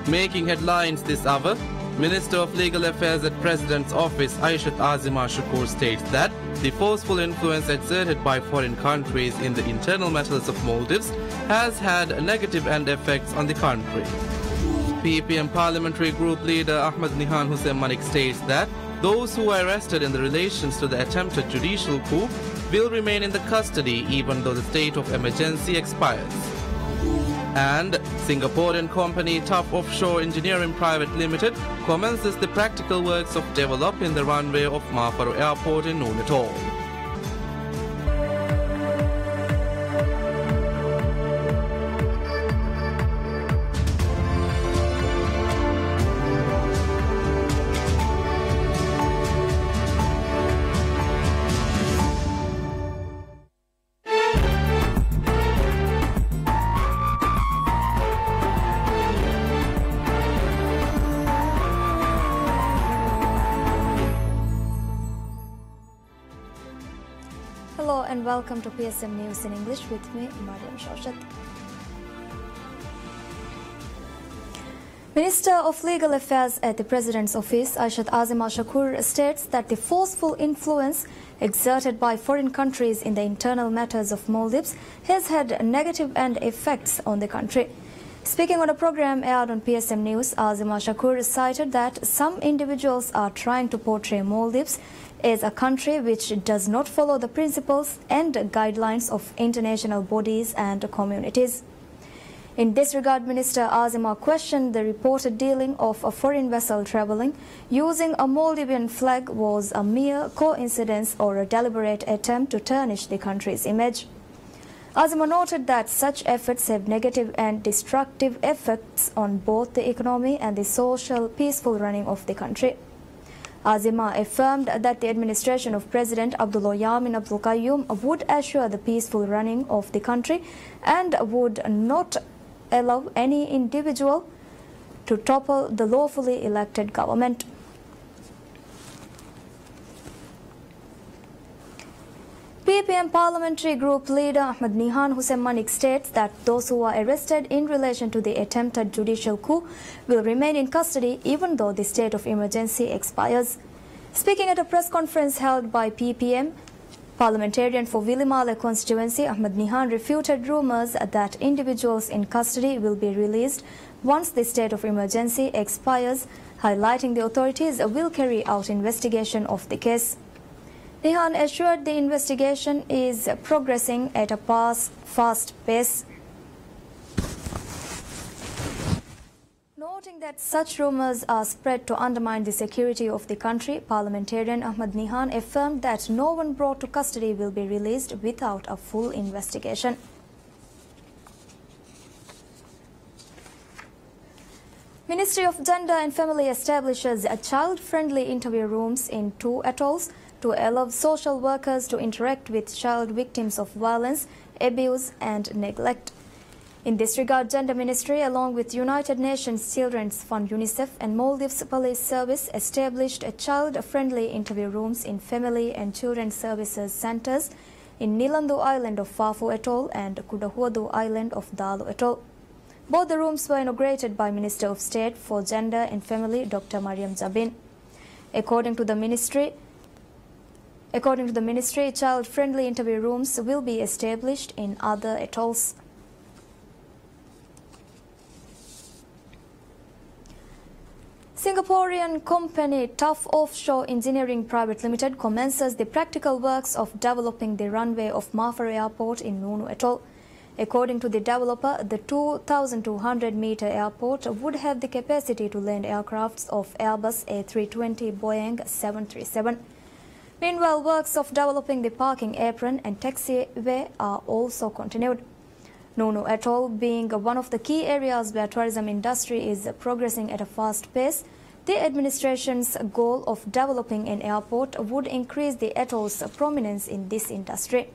Making headlines this hour, Minister of Legal Affairs at President's Office Aishat Azima Shakur states that the forceful influence exerted by foreign countries in the internal matters of Maldives has had negative end effects on the country. PPM Parliamentary Group Leader Ahmad Nihan Hussein Malik states that those who were arrested in the relations to the attempted judicial coup will remain in the custody even though the state of emergency expires. And Singaporean company Tough Offshore Engineering Private Limited commences the practical works of developing the runway of Mafaro Airport in Noon Atoll. Hello and welcome to PSM News in English with me, Mariam Shoshat. Minister of Legal Affairs at the President's Office, Aishat Azima Shakur, states that the forceful influence exerted by foreign countries in the internal matters of Maldives has had negative end effects on the country. Speaking on a program aired on PSM News, Azima Shakur cited that some individuals are trying to portray Maldives as a country which does not follow the principles and guidelines of international bodies and communities. In this regard, Minister Azima questioned the reported dealing of a foreign vessel travelling using a Maldivian flag was a mere coincidence or a deliberate attempt to tarnish the country's image. Azima noted that such efforts have negative and destructive effects on both the economy and the social peaceful running of the country. Azima affirmed that the administration of President Abdullah Yamin Abdul Qayyum would assure the peaceful running of the country and would not allow any individual to topple the lawfully elected government. PPM Parliamentary Group Leader Ahmad Nihan Hussein Malik states that those who are arrested in relation to the attempted judicial coup will remain in custody even though the state of emergency expires. Speaking at a press conference held by PPM, parliamentarian for Vilimale constituency Ahmad Nihan refuted rumours that individuals in custody will be released once the state of emergency expires, highlighting the authorities will carry out investigation of the case. Nihan assured the investigation is progressing at a fast pace. Noting that such rumours are spread to undermine the security of the country, parliamentarian Ahmad Nihan affirmed that no one brought to custody will be released without a full investigation. Ministry of Gender and Family establishes a child-friendly interview rooms in 2 atolls to allow social workers to interact with child victims of violence, abuse and neglect. In this regard, Gender Ministry, along with United Nations Children's Fund UNICEF and Maldives Police Service, established a child-friendly interview rooms in Family and Children Services Centres in Nilandu Island of Fafu Atoll and Kudahuadu Island of Dalu Atoll. Both the rooms were inaugurated by Minister of State for Gender and Family, Dr. Mariam Jabin. According to the Ministry, child-friendly interview rooms will be established in other atolls. Singaporean company Tough Offshore Engineering Private Limited commences the practical works of developing the runway of Mafaro Airport in Nunu Atoll. According to the developer, the 2,200-metre airport would have the capacity to land aircrafts of Airbus A320 Boeing 737. Meanwhile, works of developing the parking apron and taxiway are also continued. Nunu Atoll being one of the key areas where tourism industry is progressing at a fast pace, the administration's goal of developing an airport would increase the atoll's prominence in this industry.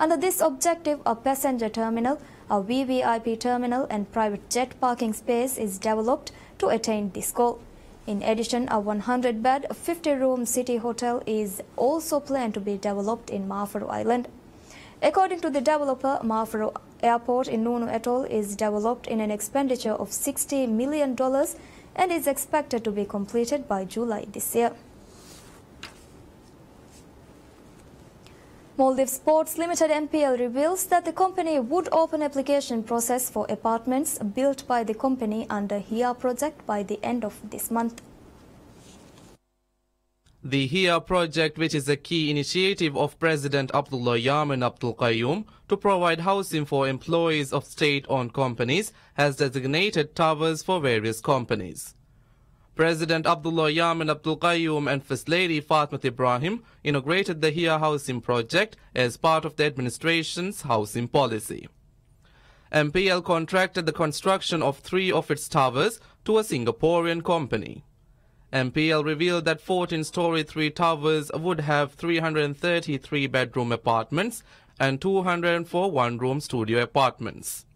Under this objective, a passenger terminal, a VVIP terminal and private jet parking space is developed to attain this goal. In addition, a 100-bed, 50-room city hotel is also planned to be developed in Mafaro Island. According to the developer, Mafro Airport in Nunu Atoll is developed in an expenditure of $60 million and is expected to be completed by July this year. Maldives Ports Limited MPL reveals that the company would open application process for apartments built by the company under HIA project by the end of this month. The HIA project, which is a key initiative of President Abdullah Yamin Abdul Qayyum to provide housing for employees of state-owned companies, has designated towers for various companies. President Abdullah Yamin Abdul Qayyum and First Lady Fatma Ibrahim inaugurated the HIA housing project as part of the administration's housing policy. MPL contracted the construction of 3 of its towers to a Singaporean company. MPL revealed that 14-story 3 towers would have 333 bedroom apartments and 204 one-room studio apartments.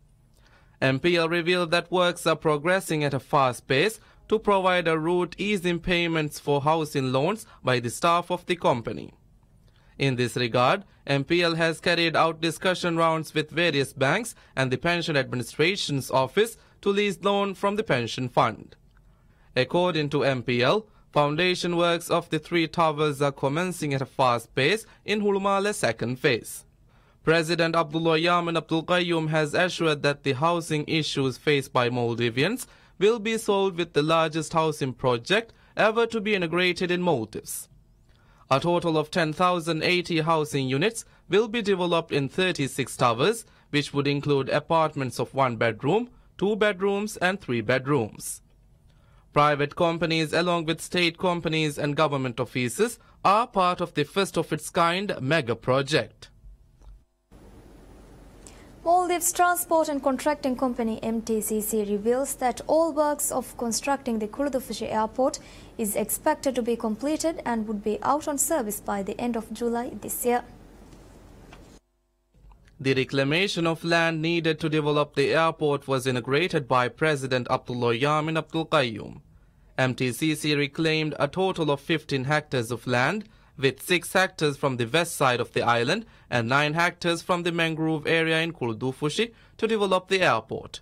MPL revealed that works are progressing at a fast pace to provide a route easing payments for housing loans by the staff of the company. In this regard, MPL has carried out discussion rounds with various banks and the Pension Administration's office to lease loan from the pension fund. According to MPL, foundation works of the 3 towers are commencing at a fast pace in Hulumale's second phase. President Abdullah Yamin Abdul Qayyum has assured that the housing issues faced by Maldivians will be solved with the largest housing project ever to be inaugurated in Maldives. A total of 10,080 housing units will be developed in 36 towers, which would include apartments of 1 bedroom, 2 bedrooms and 3 bedrooms. Private companies along with state companies and government offices are part of the first-of-its-kind mega project. Maldives Transport and Contracting Company MTCC reveals that all works of constructing the Kurdufushi Airport is expected to be completed and would be out on service by the end of July this year. The reclamation of land needed to develop the airport was inaugurated by President Abdullah Yamin Abdul Qayyum. MTCC reclaimed a total of 15 hectares of land, with 6 hectares from the west side of the island and 9 hectares from the mangrove area in Kurdufushi to develop the airport.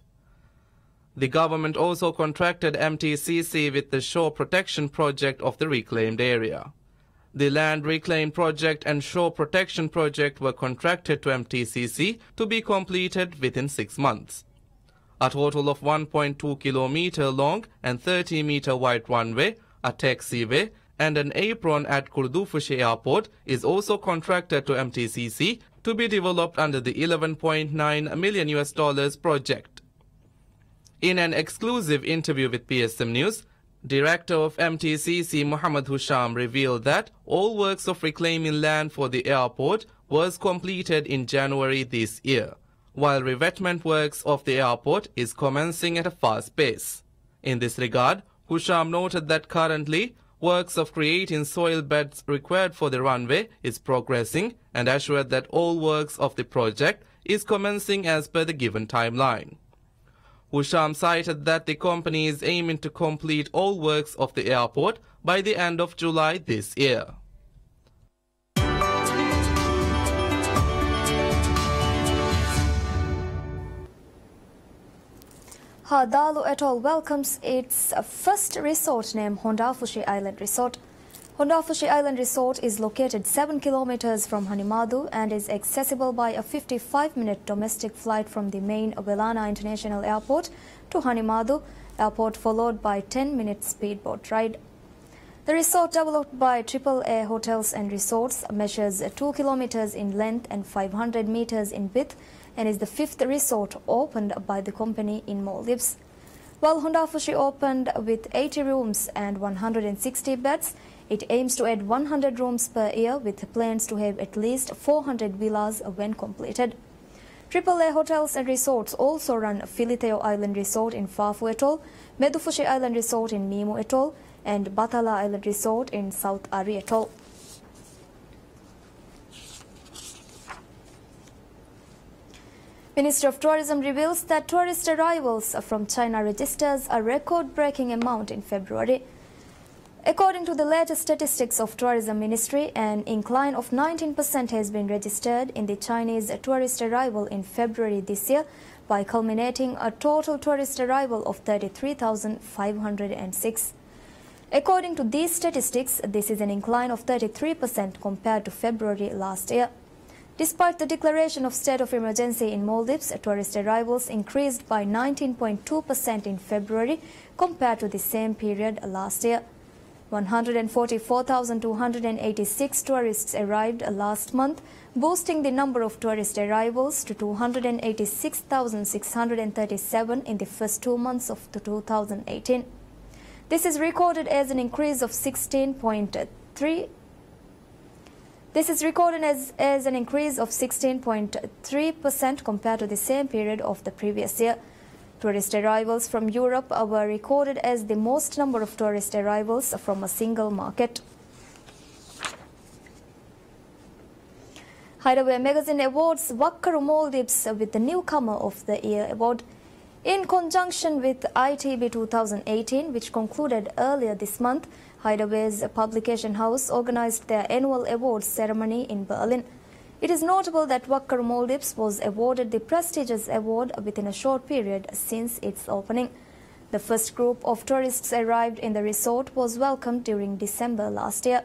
The government also contracted MTCC with the shore protection project of the reclaimed area. The land reclaim project and shore protection project were contracted to MTCC to be completed within 6 months. A total of 1.2 km long and 30 meter wide runway, a taxiway, and an apron at Kurdufushi Airport is also contracted to MTCC to be developed under the $11.9 million project. In an exclusive interview with PSM News, Director of MTCC Muhammad Husham revealed that all works of reclaiming land for the airport was completed in January this year, while revetment works of the airport is commencing at a fast pace. In this regard, Husham noted that currently works of creating soil beds required for the runway is progressing and assured that all works of the project is commencing as per the given timeline. Husham cited that the company is aiming to complete all works of the airport by the end of July this year. Dalu Atoll welcomes its first resort named Hondafushi Island Resort. Hondafushi Island Resort is located 7 kilometers from Hanimadu and is accessible by a 55-minute domestic flight from the main Welana International Airport to Hanimadu Airport, followed by 10-minute speedboat ride. The resort, developed by AAA Hotels and Resorts, measures 2 kilometers in length and 500 meters in width and is the 5th resort opened by the company in Maldives. While Hondafushi opened with 80 rooms and 160 beds, it aims to add 100 rooms per year with plans to have at least 400 villas when completed. AAA Hotels and Resorts also run Filiteo Island Resort in Fafu Atoll, Medufushi Island Resort in Mimu Atoll, and Batala Island Resort in South Ari Atoll. Ministry of Tourism reveals that tourist arrivals from China registers a record-breaking amount in February. According to the latest statistics of Tourism Ministry, an incline of 19% has been registered in the Chinese tourist arrival in February this year, by culminating a total tourist arrival of 33,506. According to these statistics, this is an incline of 33% compared to February last year. Despite the declaration of state of emergency in Maldives, tourist arrivals increased by 19.2% in February compared to the same period last year. 144,286 tourists arrived last month, boosting the number of tourist arrivals to 286,637 in the first 2 months of 2018. This is recorded as an increase of 16.3%. This is recorded as an increase of 16.3% compared to the same period of the previous year. Tourist arrivals from Europe were recorded as the most number of tourist arrivals from a single market. Hideaway Magazine awards Wakkaru Maldives with the Newcomer of the Year award. In conjunction with ITB 2018, which concluded earlier this month, Hideaway's publication house organized their annual awards ceremony in Berlin. It is notable that Wakkaru Maldives was awarded the prestigious award within a short period since its opening. The first group of tourists arrived in the resort was welcomed during December last year.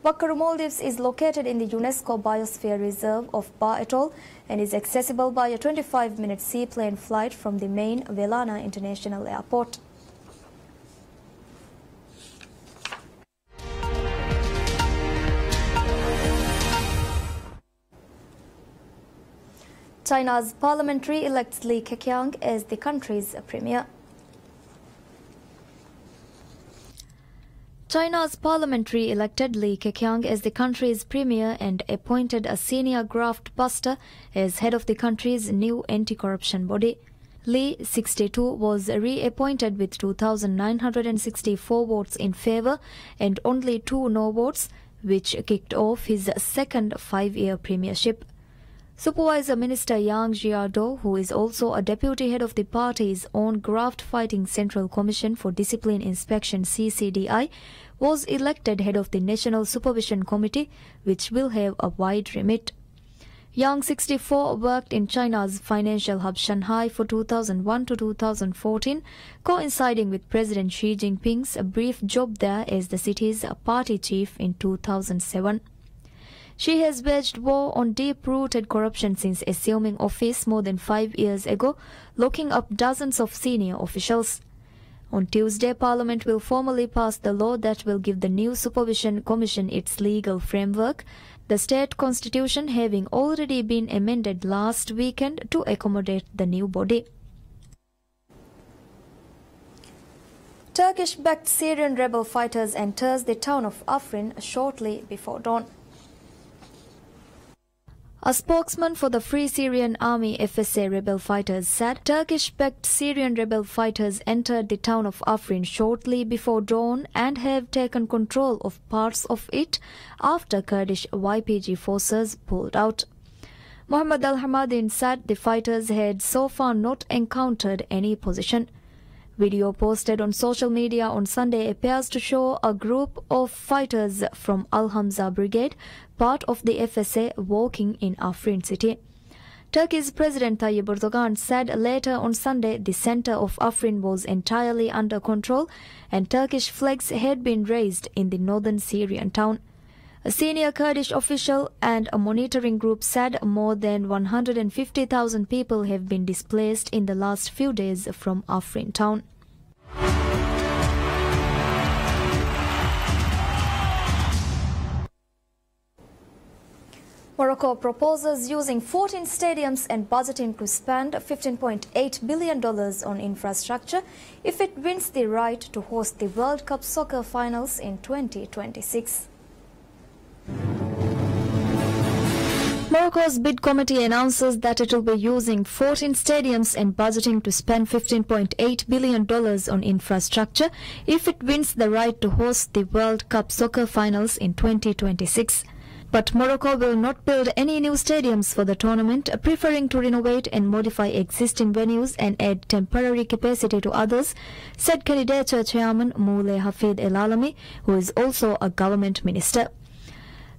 Wakkaru Maldives is located in the UNESCO Biosphere Reserve of Ba Atoll and is accessible by a 25-minute seaplane flight from the main Velana International Airport. China's parliamentary elects Li Keqiang as the country's premier. China's parliamentary elected Li Keqiang as the country's premier and appointed a senior graft buster as head of the country's new anti-corruption body. Li, 62, was reappointed with 2,964 votes in favor and only 2 no votes, which kicked off his second 5-year premiership. Supervisor Minister Yang Jiado, who is also a deputy head of the party's own graft-fighting Central Commission for Discipline Inspection (CCDI), was elected head of the National Supervision Committee, which will have a wide remit. Yang, 64, worked in China's financial hub Shanghai for 2001 to 2014, coinciding with President Xi Jinping's brief job there as the city's party chief in 2007. She has waged war on deep-rooted corruption since assuming office more than 5 years ago, locking up dozens of senior officials. On Tuesday, Parliament will formally pass the law that will give the new Supervision Commission its legal framework, the state constitution having already been amended last weekend to accommodate the new body. Turkish-backed Syrian rebel fighters enters the town of Afrin shortly before dawn. A spokesman for the Free Syrian Army FSA rebel fighters said Turkish-backed Syrian rebel fighters entered the town of Afrin shortly before dawn and have taken control of parts of it after Kurdish YPG forces pulled out. Mohammed al-Hamadin said the fighters had so far not encountered any position. Video posted on social media on Sunday appears to show a group of fighters from Al-Hamza Brigade, part of the FSA, walking in Afrin city. Turkey's President Tayyip Erdogan said later on Sunday the center of Afrin was entirely under control and Turkish flags had been raised in the northern Syrian town. A senior Kurdish official and a monitoring group said more than 150,000 people have been displaced in the last few days from Afrin town. Morocco proposes using 14 stadiums and budgeting to spend $15.8 billion on infrastructure if it wins the right to host the World Cup soccer finals in 2026. Morocco's bid committee announces that it will be using 14 stadiums and budgeting to spend $15.8 billion on infrastructure if it wins the right to host the World Cup soccer finals in 2026. But Morocco will not build any new stadiums for the tournament, preferring to renovate and modify existing venues and add temporary capacity to others, said candidature chairman Moulay Hafid El Alami, who is also a government minister.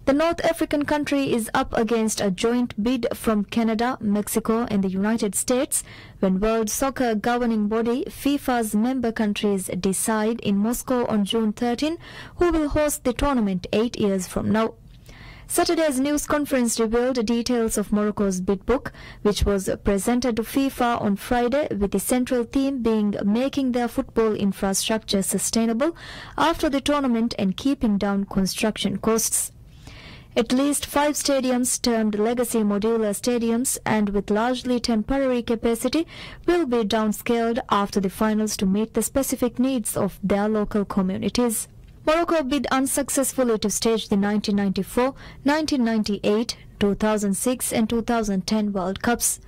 The North African country is up against a joint bid from Canada, Mexico and the United States when World Soccer governing body FIFA's member countries decide in Moscow on June 13 who will host the tournament 8 years from now. Saturday's news conference revealed details of Morocco's bid book, which was presented to FIFA on Friday, with the central theme being making their football infrastructure sustainable after the tournament and keeping down construction costs. At least 5 stadiums, termed legacy modular stadiums and with largely temporary capacity, will be downscaled after the finals to meet the specific needs of their local communities. Morocco bid unsuccessfully to stage the 1994, 1998, 2006 and 2010 World Cups.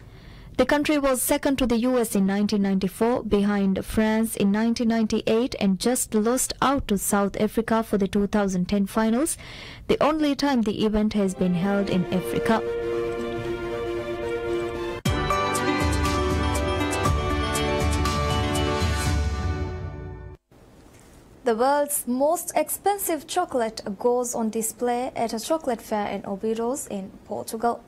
The country was second to the US in 1994, behind France in 1998 and just lost out to South Africa for the 2010 finals, the only time the event has been held in Africa. The world's most expensive chocolate goes on display at a chocolate fair in Obidos in Portugal.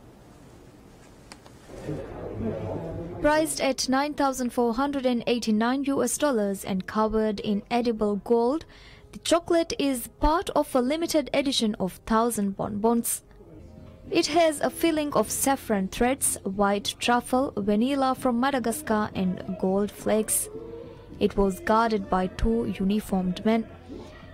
Priced at $9,489 and covered in edible gold, the chocolate is part of a limited edition of 1,000 bonbons. It has a filling of saffron threads, white truffle, vanilla from Madagascar and gold flakes. It was guarded by 2 uniformed men.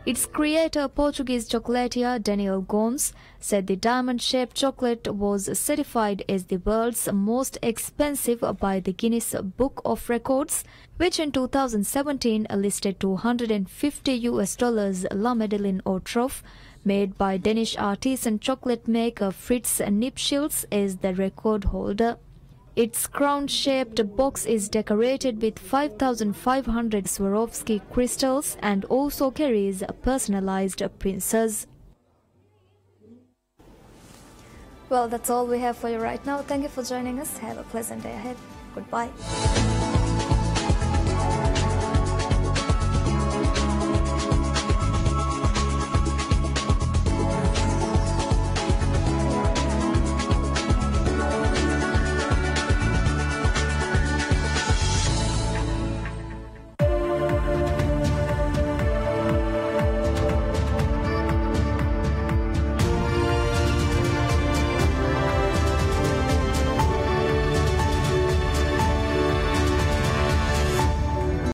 Its creator, Portuguese chocolatier Daniel Gomes, said the diamond-shaped chocolate was certified as the world's most expensive by the Guinness Book of Records, which in 2017 listed $250 La Madeleine au Trèfle, made by Danish artisan chocolate maker Fritz Nipschils, as the record holder. Its crown-shaped box is decorated with 5,500 Swarovski crystals and also carries personalized princes. Well, that's all we have for you right now. Thank you for joining us. Have a pleasant day ahead. Goodbye.